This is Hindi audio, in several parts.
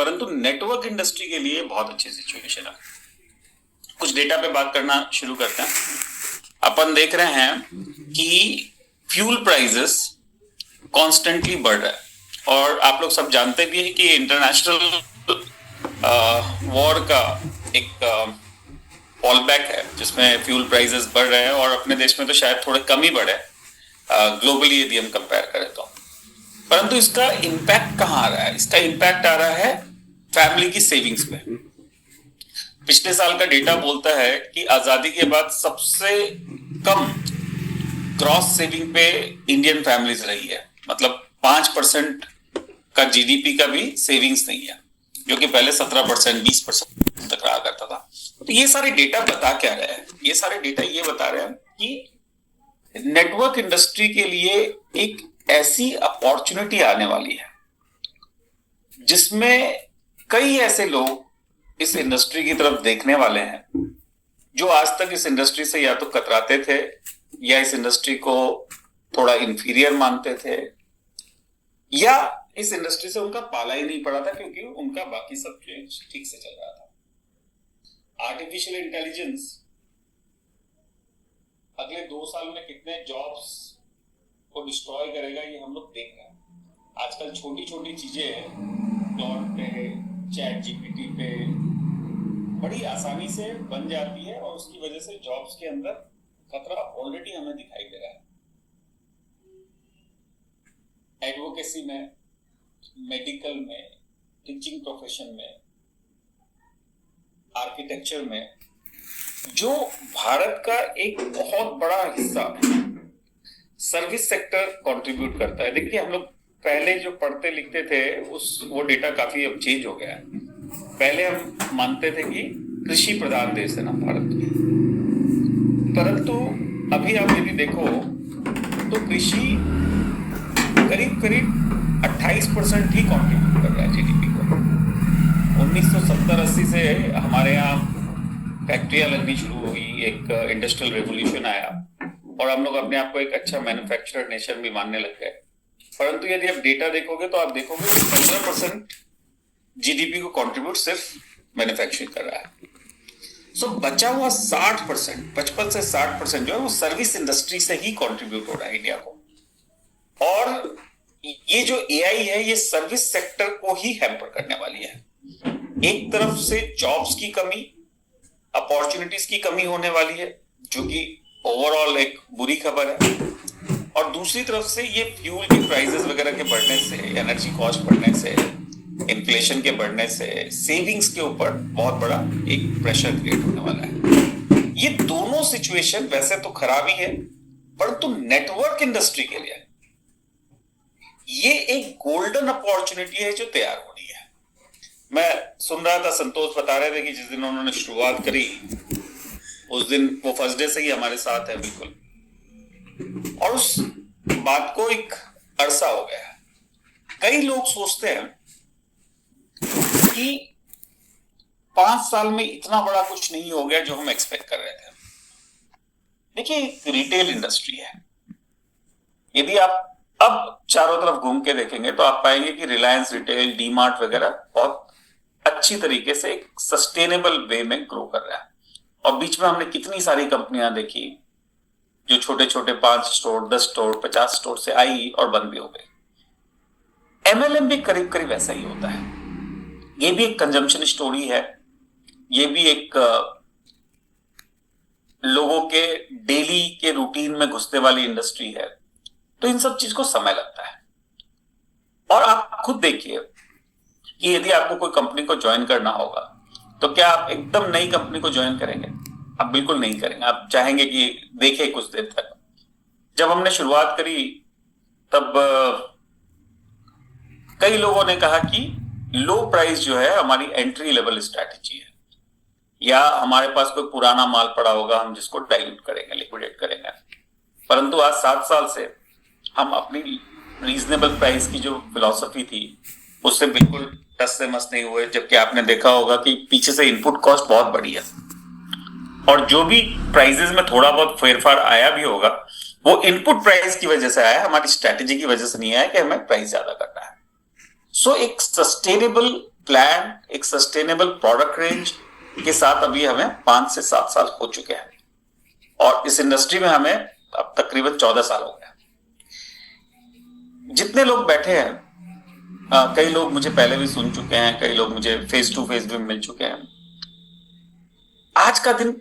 परंतु नेटवर्क इंडस्ट्री के लिए बहुत अच्छी सिचुएशन है। कुछ डेटा पे बात करना शुरू करते हैं। अपन देख रहे हैं कि फ्यूल प्राइसेस कॉन्स्टेंटली बढ़ रहा है और आप लोग सब जानते भी हैं कि इंटरनेशनल वॉर का एक फॉल बैक है जिसमें फ्यूल प्राइसेस बढ़ रहे हैं और अपने देश में तो शायद थोड़े कम ही बढ़े ग्लोबली यदि हम कंपेयर करें तो। परंतु इसका इम्पैक्ट कहाँ आ रहा है? इसका इम्पैक्ट आ रहा है फैमिली की सेविंग्स पे। पिछले साल का डेटा बोलता है कि आजादी के बाद सबसे कम क्रॉस सेविंग पे इंडियन फैमिलीज रही है। मतलब 5% का जीडीपी का भी सेविंग्स नहीं है, जो कि पहले 17% 20% तक रहा करता था। तो ये सारे डेटा बता क्या रहे हैं? ये सारे डेटा ये बता रहे हैं कि नेटवर्क इंडस्ट्री के लिए एक ऐसी अपॉर्चुनिटी आने वाली है जिसमें कई ऐसे लोग इस इंडस्ट्री की तरफ देखने वाले हैं जो आज तक इस इंडस्ट्री से या तो कतराते थे या इस इंडस्ट्री को थोड़ा इंफीरियर मानते थे या इस इंडस्ट्री से उनका पाला ही नहीं पड़ा था क्योंकि उनका बाकी सब ठीक से चल रहा था। आर्टिफिशियल इंटेलिजेंस अगले 2 साल में कितने जॉब्स को डिस्ट्रॉय करेगा ये हम लोग देख रहे हैं। आजकल छोटी छोटी चीजें क्लॉड पे, चैट जीपीटी पे बड़ी आसानी से बन जाती है और उसकी वजह से जॉब्स के अंदर खतरा ऑलरेडी हमें दिखाई दे रहा है। एडवोकेसी में, मेडिकल में, टीचिंग प्रोफेशन में, आर्किटेक्चर में, जो भारत का एक बहुत बड़ा हिस्सा सर्विस सेक्टर कंट्रीब्यूट करता है। देखिए हम लोग पहले जो पढ़ते लिखते थे वो डेटा काफी अब चेंज हो गया है। पहले हम मानते थे कि कृषि प्रधान देश है ना भारत, परंतु अभी आप यदि देखो तो कृषि करीब करीब 28% ही कंट्रीब्यूट कर रहा है जीडीपी को। 1970-80 से हमारे यहाँ फैक्ट्रियां लगनी शुरू हुई, एक इंडस्ट्रियल रेवोल्यूशन आया और हम लोग अपने आप को एक अच्छा मैन्युफैक्चरर नेशन भी मानने लग गए। परंतु यदि आप डेटा देखोगे तो आप देखोगे कि 15% जीडीपी को कंट्रीब्यूट सिर्फ मैन्युफैक्चरिंग कर रहा है। सो बचा हुआ 60%, 55 से 60% जो है वो सर्विस इंडस्ट्री से ही कंट्रीब्यूट हो रहा है इंडिया को। और ये जो एआई है ये सर्विस सेक्टर को ही हैम्पर करने वाली है। एक तरफ से जॉब्स की कमी, अपॉर्चुनिटीज की कमी होने वाली है जो कि ओवरऑल एक बुरी खबर है, और दूसरी तरफ से ये फ्यूल की प्राइसेस वगैरह के बढ़ने से, एनर्जी कॉस्ट बढ़ने से, इन्फ्लेशन के बढ़ने से सेविंग्स के ऊपर बहुत बड़ा एक प्रेशर क्रिएट होने वाला है। ये दोनों सिचुएशन वैसे तो खराब ही है, परंतु नेटवर्क इंडस्ट्री के लिए ये एक गोल्डन अपॉर्चुनिटी है जो तैयार हो रही है। मैं सुन रहा था, संतोष बता रहे थे कि जिस दिन उन्होंने शुरुआत करी उस दिन वो फर्स्ट डे से ही हमारे साथ है बिल्कुल, और उस बात को एक अरसा हो गया है। कई लोग सोचते हैं कि 5 साल में इतना बड़ा कुछ नहीं हो गया जो हम एक्सपेक्ट कर रहे थे। देखिए रिटेल इंडस्ट्री है, यदि आप अब चारों तरफ घूम के देखेंगे तो आप पाएंगे कि रिलायंस रिटेल, डीमार्ट वगैरह बहुत अच्छी तरीके से एक सस्टेनेबल वे में ग्रो कर रहा है। और बीच में हमने कितनी सारी कंपनियां देखी जो छोटे छोटे 5 स्टोर, 10 स्टोर, 50 स्टोर से आई और बंद भी हो गई। एमएलएम भी करीब करीब वैसा ही होता है। ये भी एक कंजम्पशन स्टोरी है, ये भी एक लोगों के डेली के रूटीन में घुसने वाली इंडस्ट्री है। तो इन सब चीज को समय लगता है। और आप खुद देखिए कि यदि आपको कोई कंपनी को ज्वाइन करना होगा तो क्या आप एकदम नई कंपनी को ज्वाइन करेंगे? आप बिल्कुल नहीं करेंगे। आप चाहेंगे कि देखें कुछ देर तक। जब हमने शुरुआत करी तब कई लोगों ने कहा कि लो प्राइस जो है हमारी एंट्री लेवल स्ट्रैटेजी है, या हमारे पास कोई पुराना माल पड़ा होगा हम जिसको डाइल्यूट करेंगे, लिक्विडेट करेंगे। परंतु आज 7 साल से हम अपनी रीजनेबल प्राइस की जो फिलॉसफी थी उससे बिल्कुल टस से मस नहीं हुए। जबकि आपने देखा होगा कि पीछे से इनपुट कॉस्ट बहुत बढ़ी है और जो भी प्राइसेस में थोड़ा बहुत फेरफार आया भी होगा वो इनपुट प्राइस की वजह से आया, हमारी स्ट्रैटेजी की वजह से नहीं आया कि हमें प्राइस ज्यादा करना है। सो एक सस्टेनेबल प्लान, एक सस्टेनेबल प्रोडक्ट रेंज के साथ अभी हमें 5 से 7 साल हो चुके हैं और इस इंडस्ट्री में हमें अब तकरीबन 14 साल हो गए। जितने लोग बैठे हैं, कई लोग मुझे पहले भी सुन चुके हैं, कई लोग मुझे फेस टू फेस भी मिल चुके हैं। आज का दिन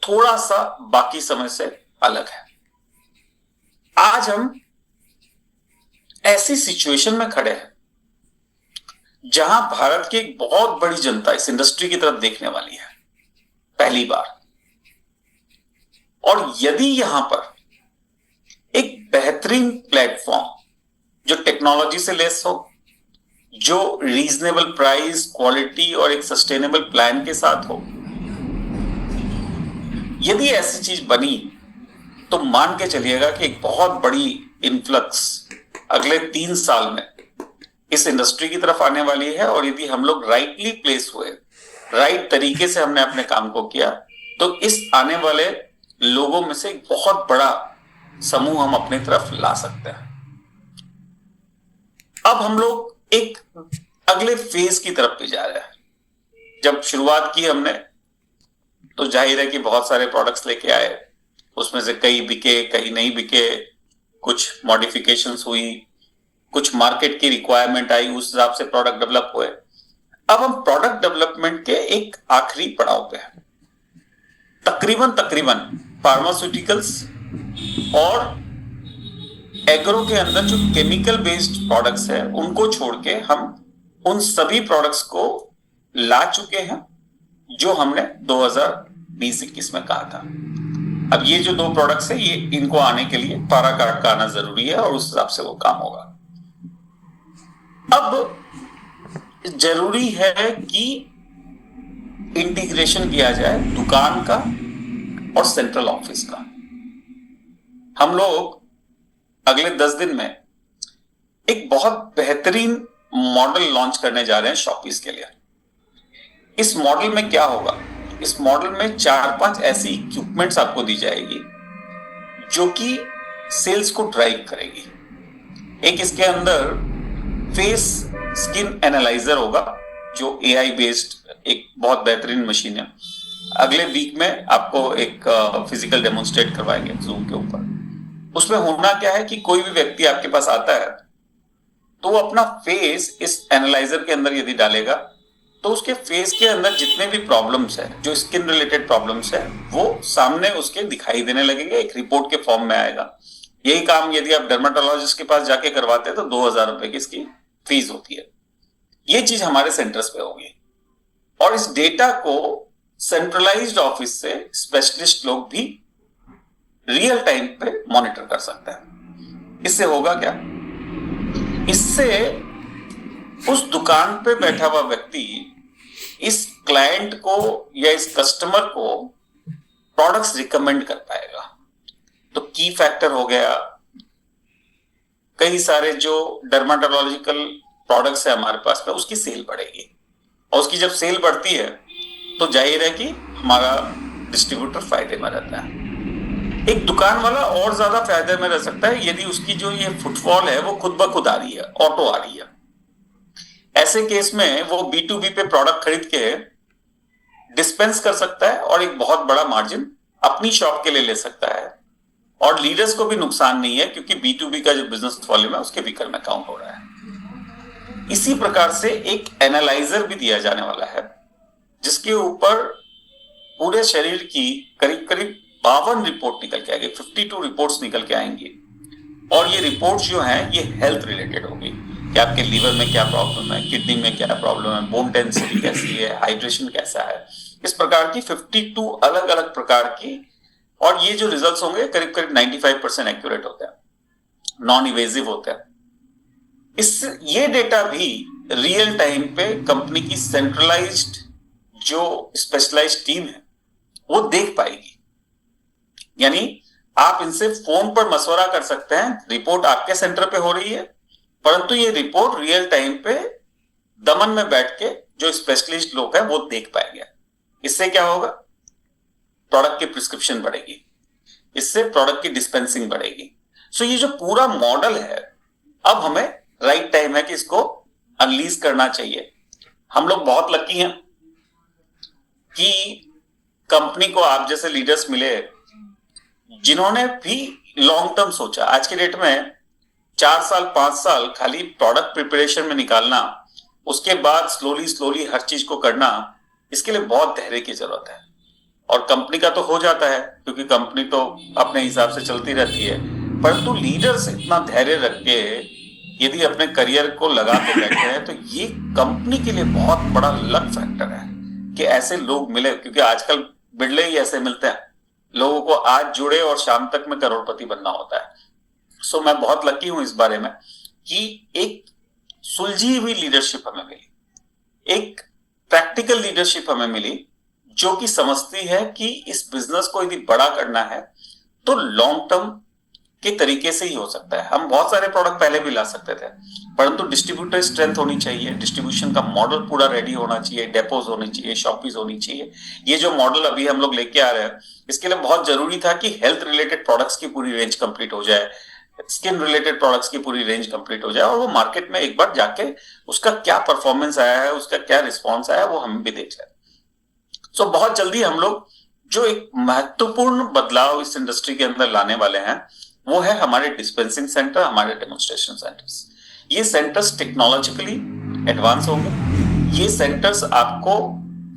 थोड़ा सा बाकी समय से अलग है। आज हम ऐसी सिचुएशन में खड़े हैं जहां भारत की एक बहुत बड़ी जनता इस इंडस्ट्री की तरफ देखने वाली है पहली बार। और यदि यहां पर एक बेहतरीन प्लेटफॉर्म जो टेक्नोलॉजी से लेस हो, जो रीजनेबल प्राइस, क्वालिटी और एक सस्टेनेबल प्लान के साथ हो, यदि ऐसी चीज बनी तो मान के चलिएगा कि एक बहुत बड़ी इन्फ्लक्स अगले 3 साल में इस इंडस्ट्री की तरफ आने वाली है। और यदि हम लोग राइटली प्लेस हुए, राइट तरीके से हमने अपने काम को किया, तो इस आने वाले लोगों में से एक बहुत बड़ा समूह हम अपनी तरफ ला सकते हैं। अब हम लोग एक अगले फेज की तरफ भी जा रहे हैं। जब शुरुआत की हमने तो जाहिर है कि बहुत सारे प्रोडक्ट्स लेके आए, उसमें से कई बिके, कई नहीं बिके, कुछ मॉडिफिकेशंस हुई, कुछ मार्केट की रिक्वायरमेंट आई, उस हिसाब से प्रोडक्ट डेवलप हुए। अब हम प्रोडक्ट डेवलपमेंट के एक आखिरी पड़ाव पे हैं। तकरीबन फार्मास्यूटिकल्स और एग्रो के अंदर जो केमिकल बेस्ड प्रोडक्ट्स है उनको छोड़ के हम उन सभी प्रोडक्ट्स को ला चुके हैं जो हमने 2020-21 में कहा था। अब ये जो 2 प्रोडक्ट्स है, ये इनको आने के लिए पारा कार्ड का आना जरूरी है और उस हिसाब से वो काम होगा। अब जरूरी है कि इंटीग्रेशन किया जाए दुकान का और सेंट्रल ऑफिस का। हम लोग अगले 10 दिन में एक बहुत बेहतरीन मॉडल लॉन्च करने जा रहे हैं शॉपीज के लिए। इस मॉडल में क्या होगा? इस मॉडल में 4-5 ऐसी इक्विपमेंट्स आपको दी जाएगी जो कि सेल्स को ड्राइव करेगी। एक इसके अंदर फेस स्किन एनालाइजर होगा जो एआई बेस्ड एक बहुत बेहतरीन मशीन है। अगले वीक में आपको एक फिजिकल डेमोन्स्ट्रेट करवाएंगे जूम के ऊपर। उसमें होना क्या है कि कोई भी व्यक्ति आपके पास आता है तो वो अपना फेस इस एनालाइजर के अंदर यदि डालेगा तो उसके फेस के अंदर जितने भी प्रॉब्लम्स है, जो स्किन रिलेटेड प्रॉब्लम्स है, वो सामने उसके दिखाई देने लगेंगे, एक रिपोर्ट के फॉर्म में आएगा। यही काम यदि आप डर्माटोलॉजिस्ट के पास जाके करवाते हैं तो 2000 रुपए की इसकी फीस होती है। ये चीज हमारे सेंटर्स पे होगी और इस डेटा को सेंट्रलाइज्ड ऑफिस से स्पेशलिस्ट लोग भी रियल टाइम पे मॉनिटर कर सकते हैं। इससे होगा क्या? इससे उस दुकान पे बैठा हुआ व्यक्ति इस क्लाइंट को या इस कस्टमर को प्रोडक्ट्स रिकमेंड कर पाएगा। तो की फैक्टर हो गया, कई सारे जो डर्माटोलॉजिकल प्रोडक्ट्स है हमारे पास में, उसकी सेल बढ़ेगी और उसकी जब सेल बढ़ती है तो जाहिर है कि हमारा डिस्ट्रीब्यूटर फायदे में रहता है। एक दुकान वाला और ज्यादा फायदे में रह सकता है यदि उसकी जो ये फुटफॉल है वो खुद ब खुद आ रही है, ऑटो आ रही है। ऐसे केस में वो B2B पे प्रोडक्ट खरीद के डिस्पेंस कर सकता है और एक बहुत बड़ा मार्जिन अपनी शॉप के लिए ले सकता है और लीडर्स को भी नुकसान नहीं है क्योंकि B2B का जो बिजनेस वॉल्यूम है उसके विकल में काउंट हो रहा है। इसी प्रकार से एक एनालाइजर भी दिया जाने वाला है जिसके ऊपर पूरे शरीर की करीब करीब 52 रिपोर्ट निकल के आएगी, 52 रिपोर्ट्स निकल के आएंगी और ये रिपोर्ट्स जो हैं ये हेल्थ रिलेटेड होगी कि आपके लीवर में क्या प्रॉब्लम है, किडनी में क्या प्रॉब्लम है, बोन डेंसिटी कैसी है, हाइड्रेशन कैसा है, इस प्रकार की 52 अलग अलग प्रकार की। और ये जो रिजल्ट्स होंगे करीब करीब 95% एक्यूरेट होते हैं, नॉन इवेजिव होते हैं। इस ये डेटा भी रियल टाइम पे कंपनी की सेंट्रलाइज्ड जो स्पेशलाइज्ड टीम है वो देख पाएगी। यानी आप इनसे फोन पर मशवरा कर सकते हैं, रिपोर्ट आपके सेंटर पे हो रही है परंतु ये रिपोर्ट रियल टाइम पे दमन में बैठ के जो स्पेशलिस्ट लोग हैं वो देख पाएंगे। इससे क्या होगा? प्रोडक्ट की प्रिस्क्रिप्शन बढ़ेगी, इससे प्रोडक्ट की डिस्पेंसिंग बढ़ेगी। सो ये जो पूरा मॉडल है अब हमें राइट टाइम है कि इसको अनलीज करना चाहिए। हम लोग बहुत लकी हैं कि कंपनी को आप जैसे लीडर्स मिले जिन्होंने भी लॉन्ग टर्म सोचा। आज के डेट में 4 साल 5 साल खाली प्रोडक्ट प्रिपरेशन में निकालना, उसके बाद स्लोली स्लोली हर चीज को करना, इसके लिए बहुत धैर्य की जरूरत है। और कंपनी का तो हो जाता है क्योंकि कंपनी तो अपने हिसाब से चलती रहती है, परंतु लीडर्स इतना धैर्य रख के यदि अपने करियर को लगा के बैठे हैं तो ये कंपनी के लिए बहुत बड़ा लक फैक्टर है कि ऐसे लोग मिले। क्योंकि आजकल बिरले ही ऐसे मिलते हैं, लोगों को आज जुड़े और शाम तक में करोड़पति बनना होता है। सो मैं बहुत लकी हूं इस बारे में कि एक सुलझी हुई लीडरशिप हमें मिली, एक प्रैक्टिकल लीडरशिप हमें मिली जो कि समझती है कि इस बिजनेस को यदि बड़ा करना है तो लॉन्ग टर्म के तरीके से ही हो सकता है। हम बहुत सारे प्रोडक्ट पहले भी ला सकते थे, परंतु डिस्ट्रीब्यूटर स्ट्रेंथ होनी चाहिए, डिस्ट्रीब्यूशन का मॉडल पूरा रेडी होना चाहिए, डेपोज होनी चाहिए, शॉपीज होनी चाहिए। ये जो मॉडल अभी हम लोग लेके आ रहे हैं, इसके लिए बहुत जरूरी था कि हेल्थ रिलेटेड प्रोडक्ट्स की पूरी रेंज कंप्लीट हो जाए, स्किन रिलेटेड प्रोडक्ट्स की पूरी रेंज कंप्लीट हो जाए, और वो मार्केट में एक बार जाके उसका क्या परफॉर्मेंस आया है, उसका क्या रिस्पॉन्स आया है, वो हम भी देख लें। सो बहुत जल्दी हम लोग जो एक महत्वपूर्ण बदलाव इस इंडस्ट्री के अंदर लाने वाले हैं वो है हमारे डिस्पेंसिंग सेंटर, हमारे डेमोन्स्ट्रेशन सेंटर्स। ये सेंटर्स टेक्नोलॉजिकली एडवांस होंगे। ये सेंटर्स आपको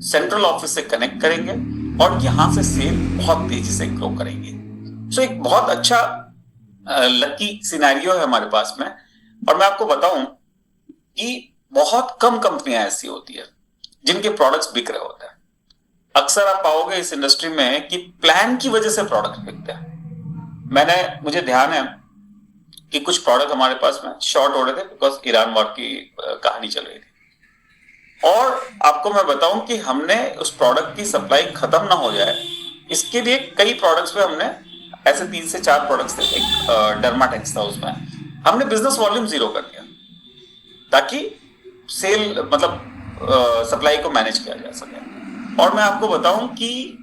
सेंट्रल ऑफिस से कनेक्ट करेंगे और यहां से सेल बहुत तेजी से ग्रो करेंगे। सो एक बहुत अच्छा लकी सिनेरियो है हमारे पास में। और मैं आपको बताऊं कि बहुत कम कंपनियां ऐसी होती है जिनके प्रोडक्ट्स बिक रहे होते हैं। अक्सर आप पाओगे इस इंडस्ट्री में कि प्लान की वजह से प्रोडक्ट बिकते हैं। मुझे ध्यान है कि कुछ प्रोडक्ट हमारे पास में शॉर्ट हो रहे थे बिकॉज ईरान वॉर की कहानी चल रही थी, और आपको मैं बताऊं कि हमने उस प्रोडक्ट की सप्लाई खत्म ना हो जाए इसके लिए कई प्रोडक्ट्स पे हमने ऐसे 3 से 4 प्रोडक्ट्स थे, एक डर्माटेक्स था, उसमें हमने बिजनेस वॉल्यूम 0 कर दिया ताकि सेल मतलब सप्लाई को मैनेज किया जा सके। और मैं आपको बताऊं कि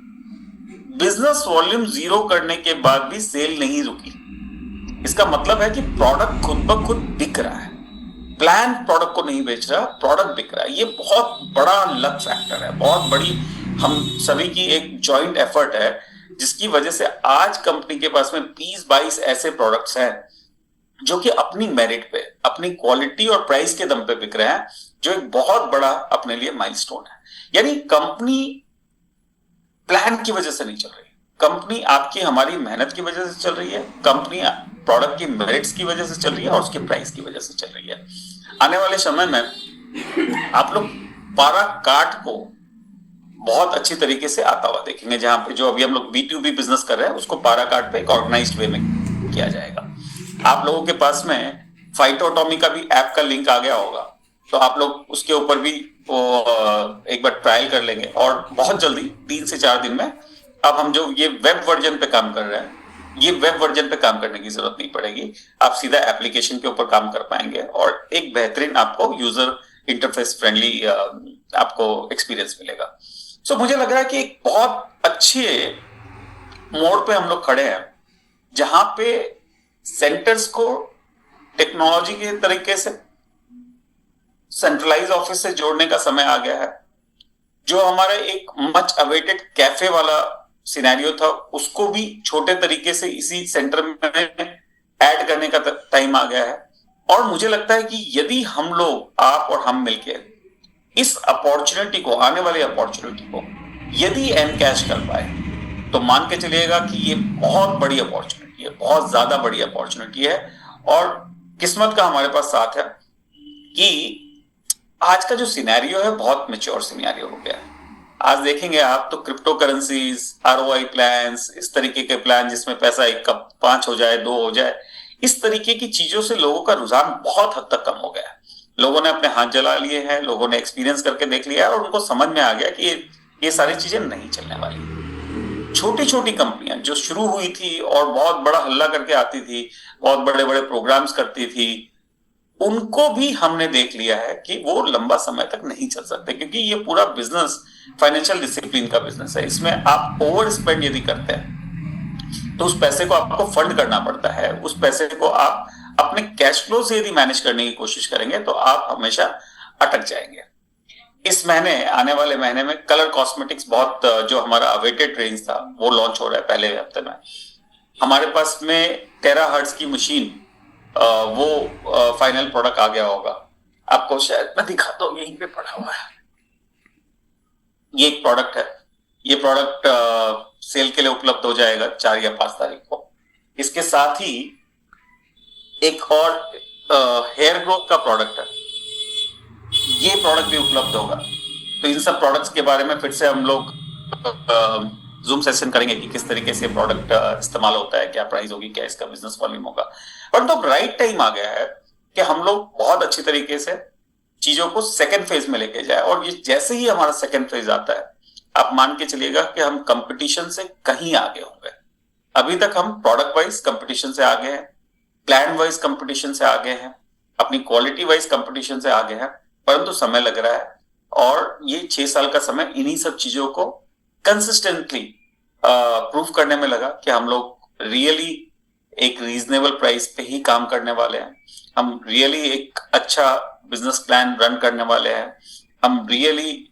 बिजनेस वॉल्यूम 0 करने के बाद भी सेल नहीं रुकी। इसका मतलब है कि प्रोडक्ट खुद ब खुद बिक रहा है, प्लान प्रोडक्ट को नहीं बेच रहा, प्रोडक्ट बिक रहा है। ये बहुत बड़ा लक फैक्टर है, बहुत बड़ी हम सभी की एक जॉइंट एफर्ट है जिसकी वजह से आज कंपनी के पास में 20-22 ऐसे प्रोडक्ट्स हैं जो कि अपनी मेरिट पे, अपनी क्वालिटी और प्राइस के दम पे बिक रहे हैं, जो एक बहुत बड़ा अपने लिए माइलस्टोन है। यानी कंपनी प्लान की वजह से नहीं चल रही, कंपनी आपकी हमारी मेहनत की वजह से चल रही है, कंपनी प्रोडक्ट की मेरिट्स की वजह से चल रही है और उसके प्राइस की वजह से चल रही है। आने वाले समय में आप लोग पारा काट को बहुत अच्छी तरीके से आता हुआ देखेंगे, जहां पे जो अभी हम लोग B2B बिजनेस कर रहे हैं उसको पारा काट पे एक ऑर्गेनाइज्ड वे में किया जाएगा। आप लोगों के पास में फाइटोटॉमी का भी ऐप का लिंक आ गया होगा, तो आप लोग उसके ऊपर भी एक बार ट्रायल कर लेंगे और बहुत जल्दी 3 से 4 दिन में अब हम जो ये वेब वर्जन पे काम कर रहे हैं, ये वेब वर्जन पे काम करने की जरूरत नहीं पड़ेगी। आप सीधा एप्लीकेशन के ऊपर काम कर पाएंगे और एक बेहतरीन आपको यूजर इंटरफेस फ्रेंडली आपको एक्सपीरियंस मिलेगा। सो मुझे लग रहा है कि एक बहुत अच्छे मोड़ पे हम लोग खड़े हैं जहां पे सेंटर्स को टेक्नोलॉजी के तरीके से सेंट्रलाइज ऑफिस से जोड़ने का समय आ गया है। जो हमारा एक मच अवेटेड कैफे वाला सिनेरियो था उसको भी छोटे तरीके से इसी सेंटर में ऐड करने का टाइम आ गया है। और मुझे लगता है कि यदि हम लोग, आप और हम मिलके इस अपॉर्चुनिटी को, आने वाली अपॉर्चुनिटी को यदि एनकैश कर पाए तो मान के चलिएगा कि ये बहुत बड़ी अपॉर्चुनिटी है, बहुत ज्यादा बड़ी अपॉर्चुनिटी है। और किस्मत का हमारे पास साथ है कि आज का जो सिनेरियो है बहुत मैच्योर सिनेरियो हो गया है। आज देखेंगे आप तो क्रिप्टो करेंसीज, ROI प्लान्स, इस तरीके के प्लान जिसमें पैसा 1 का 5 हो जाए, 2 हो जाए, इस तरीके की चीजों से लोगों का रुझान बहुत हद तक कम हो गया है। लोगों ने अपने हाथ जला लिए हैं, लोगों ने एक्सपीरियंस करके देख लिया है और उनको समझ में आ गया कि ये सारी चीजें नहीं चलने वाली। छोटी छोटी कंपनियां जो शुरू हुई थी और बहुत बड़ा हल्ला करके आती थी, बहुत बड़े बड़े प्रोग्राम्स करती थी, उनको भी हमने देख लिया है कि वो लंबा समय तक नहीं चल सकते, क्योंकि ये पूरा बिजनेस फाइनेंशियल डिसिप्लिन का बिजनेस है। इसमें आप ओवर स्पेंड यदि करते हैं तो उस पैसे को आपको फंड करना पड़ता है। उस पैसे को आप अपने कैश फ्लो से यदि मैनेज करने की कोशिश करेंगे तो आप हमेशा अटक जाएंगे। इस महीने, आने वाले महीने में कलर कॉस्मेटिक्स बहुत जो हमारा अवेटेड रेंज था वो लॉन्च हो रहा है पहले हफ्ते में। हमारे पास में टेराहर्ट्ज की मशीन, वो फाइनल प्रोडक्ट आ गया होगा। आपको शायद मैं दिखाता हूँ, यहीं पे पड़ा हुआ है। ये एक प्रोडक्ट है। ये प्रोडक्ट सेल के लिए उपलब्ध हो जाएगा 4 या 5 तारीख को। इसके साथ ही एक और हेयर ग्रोथ का प्रोडक्ट है, ये प्रोडक्ट भी उपलब्ध होगा। तो इन सब प्रोडक्ट्स के बारे में फिर से हम लोग जूम सेशन करेंगे कि किस तरीके से प्रोडक्ट इस्तेमाल होता है, क्या प्राइस होगी, क्या इसका बिजनेस वॉल्यूम होगा। पर तो राइट टाइम आ गया है कि हम लोग बहुत अच्छी तरीके से चीजों को सेकेंड फेज में लेके जाए। और ये जैसे ही हमारा सेकेंड फेज आता है, आप मान के चलिएगा कि हम कंपटीशन से कहीं आगे होंगे। अभी तक हम प्रोडक्ट वाइज कंपटीशन से आगे हैं, प्लान वाइज कंपटीशन से आगे हैं, अपनी क्वालिटी वाइज कंपटीशन से आगे हैं, परंतु समय लग रहा है। और ये 6 साल का समय इन्हीं सब चीजों को कंसिस्टेंटली प्रूव करने में लगा कि हम लोग रियली एक रीजनेबल प्राइस पे ही काम करने वाले हैं। हम रियली एक अच्छा बिजनेस प्लान रन करने वाले हैं। हम really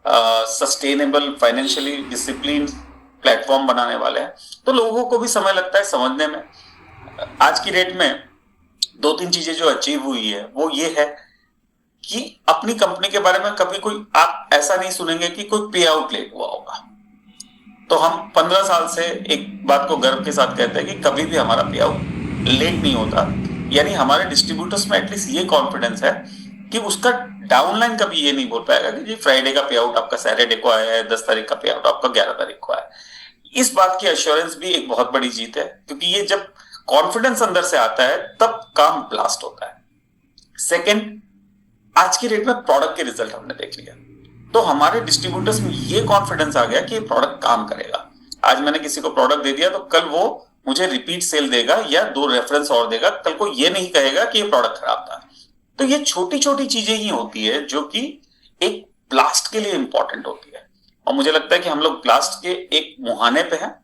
sustainable, financially discipline platform बनाने वाले हैं। तो लोगों को भी समय लगता है समझने में। आज की डेट में 2-3 चीजें जो अचीव हुई है वो ये है कि अपनी कंपनी के बारे में कभी कोई आप ऐसा नहीं सुनेंगे कि कोई पे आउट लेट हुआ होगा। तो हम 15 साल से एक बात को गर्व के साथ कहते हैं कि कभी भी हमारा पे आउट लेट नहीं होता। यानी हमारे डिस्ट्रीब्यूटर्स में एटलीस्ट ये कॉन्फिडेंस है कि उसका डाउनलाइन कभी ये नहीं बोल पाएगा कि जी फ्राइडे का पे आउट आपका सैटरडे को आया है, 10 तारीख का पे आउट आपका 11 तारीख को आया है। इस बात की एश्योरेंस भी एक बहुत बड़ी जीत है, क्योंकि ये जब कॉन्फिडेंस अंदर से आता है तब काम ब्लास्ट होता है। सेकेंड, आज की डेट में प्रोडक्ट के रिजल्ट हमने देख लिया, तो हमारे डिस्ट्रीब्यूटर्स में ये कॉन्फिडेंस आ गया कि प्रोडक्ट काम करेगा। आज मैंने किसी को प्रोडक्ट दे दिया तो कल वो मुझे रिपीट सेल देगा या 2 रेफरेंस और देगा, कल को ये नहीं कहेगा कि ये प्रोडक्ट खराब था। तो ये छोटी छोटी चीजें ही होती है जो कि एक ब्लास्ट के लिए इंपॉर्टेंट होती है। और मुझे लगता है कि हम लोग ब्लास्ट के एक मुहाने पे हैं।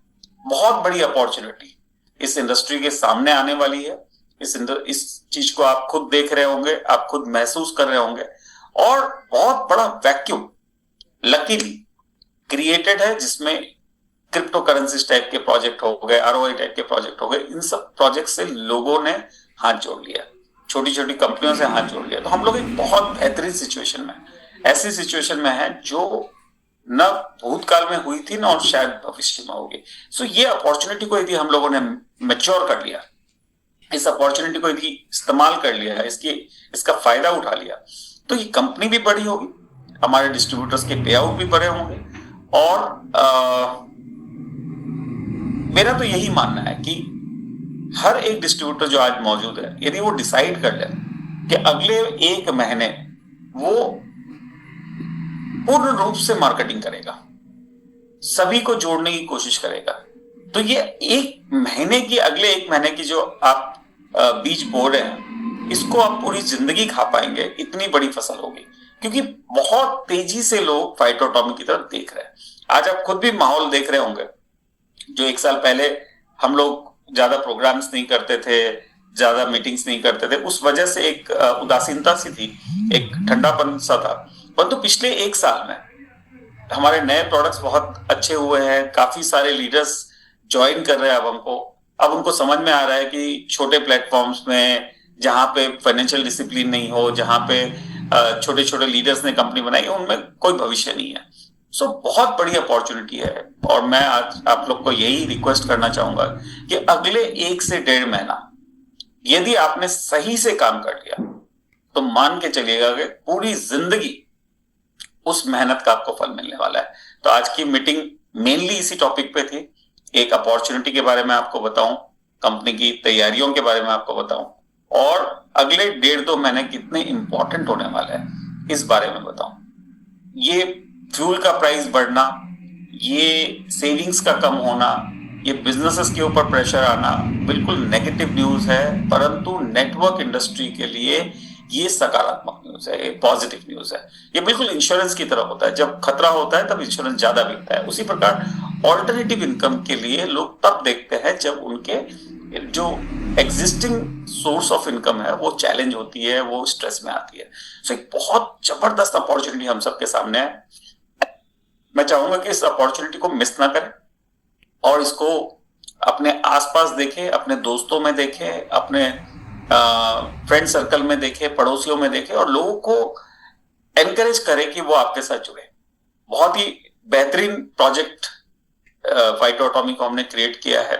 बहुत बड़ी अपॉर्चुनिटी इस इंडस्ट्री के सामने आने वाली है। इस चीज को आप खुद देख रहे होंगे, आप खुद महसूस कर रहे होंगे। और बहुत बड़ा वैक्यूम लकीली क्रिएटेड है, जिसमें क्रिप्टो करेंसीज टाइप के प्रोजेक्ट हो गए, आरओआई टाइप के प्रोजेक्ट हो गए। इन सब प्रोजेक्ट से लोगों ने हाथ जोड़ लिया, छोटी छोटी कंपनियों से हाथ जोड़ लिया। तो हम लोग एक बहुत बेहतरीन सिचुएशन में, ऐसी सिचुएशन में है जो न भूतकाल में हुई थी न और शायद भविष्य में होगी। सो ये अपॉर्चुनिटी को यदि हम लोगों ने मैच्योर कर लिया, इस अपॉर्चुनिटी को यदि इस्तेमाल कर लिया है, इसका फायदा उठा लिया, तो ये कंपनी भी बड़ी होगी, हमारे डिस्ट्रीब्यूटर्स के पे आउट भी बड़े होंगे। और मेरा तो यही मानना है कि हर एक डिस्ट्रीब्यूटर जो आज मौजूद है, यदि वो डिसाइड कर ले कि अगले 1 महीने वो पूर्ण रूप से मार्केटिंग करेगा, सभी को जोड़ने की कोशिश करेगा, तो ये 1 महीने की, अगले 1 महीने की जो आप बीज बो रहे हैं, इसको आप पूरी जिंदगी खा पाएंगे। इतनी बड़ी फसल होगी, क्योंकि बहुत तेजी से लोग फाइटोटॉमी की तरफ देख रहे हैं। आज आप खुद भी माहौल देख रहे होंगे, जो 1 साल पहले हम लोग ज्यादा प्रोग्राम्स नहीं करते थे, ज्यादा मीटिंग्स नहीं करते थे, उस वजह से एक उदासीनता सी थी, एक ठंडापन सा था। परंतु पिछले 1 साल में हमारे नए प्रोडक्ट्स बहुत अच्छे हुए हैं, काफी सारे लीडर्स ज्वाइन कर रहे हैं। अब उनको समझ में आ रहा है कि छोटे प्लेटफॉर्म्स में, जहां पे फाइनेंशियल डिसिप्लिन नहीं हो, जहां पे छोटे छोटे लीडर्स ने कंपनी बनाई है, उनमें कोई भविष्य नहीं है। सो बहुत बड़ी अपॉर्चुनिटी है। और मैं आज आप लोग को यही रिक्वेस्ट करना चाहूंगा कि अगले 1 से 1.5 महीना यदि आपने सही से काम कर लिया, तो मान के चलिएगा कि पूरी जिंदगी उस मेहनत का आपको फल मिलने वाला है। तो आज की मीटिंग मेनली इसी टॉपिक पे थी। एक अपॉर्चुनिटी के बारे में आपको बताऊं, कंपनी की तैयारियों के बारे में आपको बताऊं, और अगले 1.5-2 महीने कितने इंपॉर्टेंट होने वाले हैं इस बारे में बताऊं। ये फ्यूल का प्राइस बढ़ना, ये सेविंग्स का कम होना, ये बिजनेसेस के ऊपर प्रेशर आना बिल्कुल नेगेटिव न्यूज है, परंतु नेटवर्क इंडस्ट्री के लिए ये सकारात्मक न्यूज है, ये पॉजिटिव न्यूज है। ये बिल्कुल इंश्योरेंस की तरह होता है, जब खतरा होता है तब इंश्योरेंस ज्यादा बिकता है। उसी प्रकार ऑल्टरनेटिव इनकम के लिए लोग तब देखते हैं जब उनके जो एग्जिस्टिंग सोर्स ऑफ इनकम है वो चैलेंज होती है, वो स्ट्रेस में आती है। सो एक बहुत जबरदस्त अपॉर्चुनिटी हम सबके सामने है। मैं चाहूंगा कि इस अपॉर्चुनिटी को मिस ना करें और इसको अपने आसपास देखें, अपने दोस्तों में देखें, अपने फ्रेंड सर्कल में देखें, पड़ोसियों में देखें और लोगों को एनकरेज करें कि वो आपके साथ जुड़े। बहुत ही बेहतरीन प्रोजेक्ट फाइटो एटॉमी को हमने क्रिएट किया है,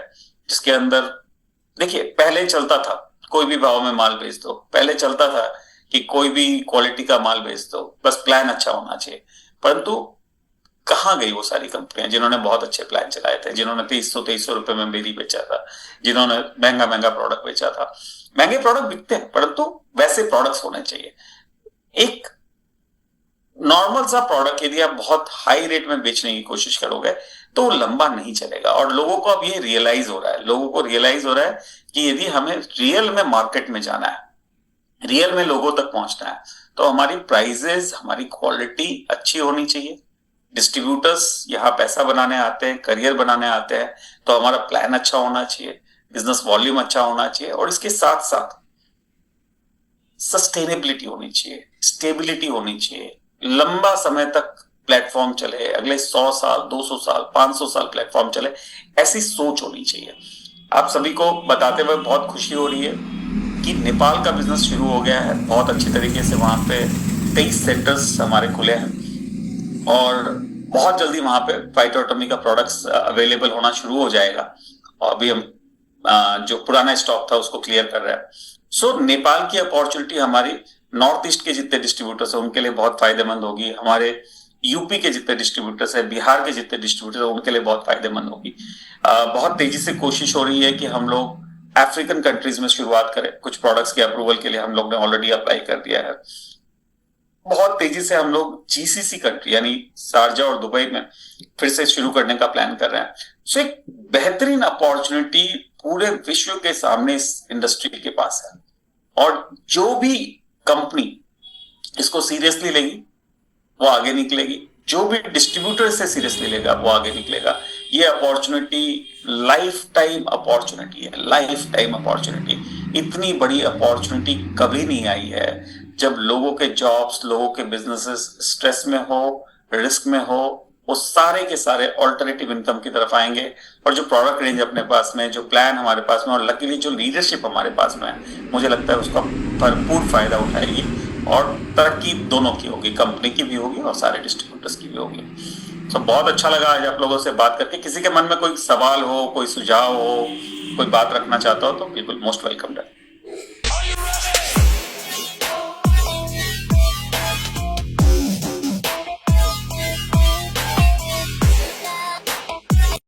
जिसके अंदर देखिए पहले चलता था कोई भी भाव में माल बेच दो, पहले चलता था कि कोई भी क्वालिटी का माल बेच दो, बस प्लान अच्छा होना चाहिए। परंतु कहाँ गई वो सारी कंपनियां जिन्होंने बहुत अच्छे प्लान चलाए थे, जिन्होंने 2300 रुपए में बेरी बेचा था, जिन्होंने महंगा महंगा प्रोडक्ट बेचा था। महंगे प्रोडक्ट बिकते हैं, परंतु वैसे प्रोडक्ट्स होने चाहिए। एक नॉर्मल सा प्रोडक्ट यदि आप बहुत हाई रेट में बेचने की कोशिश करोगे तो लंबा नहीं चलेगा। और लोगों को अब ये रियलाइज हो रहा है, लोगों को रियलाइज हो रहा है कि यदि हमें रियल में मार्केट में जाना है, रियल में लोगों तक पहुंचना है, तो हमारी प्राइजेस, हमारी क्वालिटी अच्छी होनी चाहिए। डिस्ट्रीब्यूटर्स यहाँ पैसा बनाने आते हैं, करियर बनाने आते हैं, तो हमारा प्लान अच्छा होना चाहिए, बिजनेस वॉल्यूम अच्छा होना चाहिए और इसके साथ साथ सस्टेनेबिलिटी होनी चाहिए, स्टेबिलिटी होनी चाहिए, लंबा समय तक प्लेटफॉर्म चले, अगले 100 साल, 200 साल, 500 साल प्लेटफॉर्म चले, ऐसी सोच होनी चाहिए। आप सभी को बताते हुए बहुत खुशी हो रही है कि नेपाल का बिजनेस शुरू हो गया है बहुत अच्छी तरीके से। वहां पे 23 सेंटर्स हमारे खुले हैं और बहुत जल्दी वहां पे फाइटो एटॉमी का प्रोडक्ट्स अवेलेबल होना शुरू हो जाएगा। और अभी हम जो पुराना स्टॉक था उसको क्लियर कर रहे हैं। सो नेपाल की अपॉर्चुनिटी हमारी नॉर्थ ईस्ट के जितने डिस्ट्रीब्यूटर्स हैं उनके लिए बहुत फायदेमंद होगी, हमारे यूपी के जितने डिस्ट्रीब्यूटर्स हैं, बिहार के जितने डिस्ट्रीब्यूटर्स हैं उनके लिए बहुत फायदेमंद होगी। बहुत तेजी से कोशिश हो रही है कि हम लोग अफ्रीकन कंट्रीज में शुरुआत करें। कुछ प्रोडक्ट्स के अप्रूवल के लिए हम लोग ने ऑलरेडी अप्लाई कर दिया है। बहुत तेजी से हम लोग जीसीसी कंट्री यानी शारजा और दुबई में फिर से शुरू करने का प्लान कर रहे हैं। सो एक बेहतरीन अपॉर्चुनिटी पूरे विश्व के सामने इस इंडस्ट्री के पास है और जो भी कंपनी इसको सीरियसली लेगी वो आगे निकलेगी, जो भी डिस्ट्रीब्यूटर से सीरियसली लेगा वो आगे निकलेगा। ये अपॉर्चुनिटी लाइफ टाइम अपॉर्चुनिटी है, लाइफ टाइम अपॉर्चुनिटी। इतनी बड़ी अपॉर्चुनिटी कभी नहीं आई है जब लोगों के जॉब्स, लोगों के बिजनेसेस स्ट्रेस में हो, रिस्क में हो, वो सारे के सारे ऑल्टरनेटिव इनकम की तरफ आएंगे। और जो प्रोडक्ट रेंज अपने पास में, जो प्लान हमारे पास में और लकीली जो लीडरशिप हमारे पास में है, मुझे लगता है उसका भरपूर फायदा उठाएगी और तरक्की दोनों की होगी, कंपनी की भी होगी और सारे डिस्ट्रीब्यूटर्स की भी होगी। तो बहुत अच्छा लगा आज आप लोगों से बात करके। किसी के मन में कोई सवाल हो, कोई सुझाव हो, कोई बात रखना चाहता हो तो बिल्कुल मोस्ट वेलकम है।